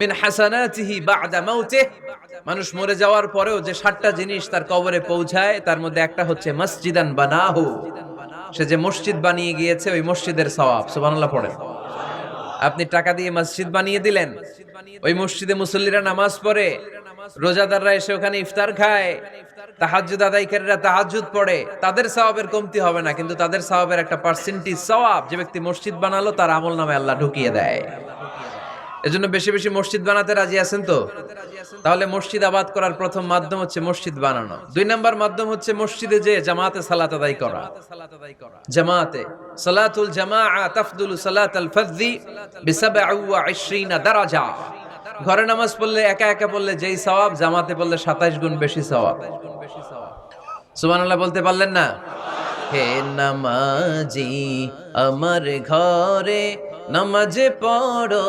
মিন হাসানাতিহি বা'দা মাউতিহি, মানুষ মরে যাওয়ার পরেও যে ৭টা জিনিস তার কবরে পৌঁছায় তার মধ্যে একটা হচ্ছে মসজিদান বানাহু, সে যে মসজিদ বানিয়ে গিয়েছে ওই মসজিদের সওয়াব। সুবহানাল্লাহ পড়েন। আপনি টাকা দিয়ে মসজিদ বানিয়ে দিলেন, ওই মসজিদে মুসল্লিরা নামাজ পড়ে, রোজাদাররা এসে ওখানে ইফতার খায়, তাহাজ্জুদ আদায়কারীরা তাহাজ্জুদ পড়ে, তাদের সওয়াবের কমতি হবে না, কিন্তু তাদের সওয়াবের একটা পার্সেন্টেজ সওয়াব যে ব্যক্তি মসজিদ বানালো তার আমলনামে আল্লাহ ঢুকিয়ে দেয়। এজন্য বেশি বেশি মসজিদ বানাতে রাজি আছেন তো? তাহলে মসজিদ আবাদ করার প্রথম মাধ্যম হচ্ছে মসজিদ বানানো। ২ নাম্বার মাধ্যম হচ্ছে মসজিদে যে জামাতে সালাত আদায় করা। জামাতে সালাতুল জামাআ তাফদুলু সালাতাল ফাযযি বি২৭ দারাজা। ঘরে নামাজ পড়লে একা একা পড়লে যেই সওয়াব, জামাতে পড়লে ২৭ গুণ বেশি সওয়াব। সুবহানাল্লাহ বলতে পারলেন না? হে নামাজি আমার ঘরে নামাজ পড়ো।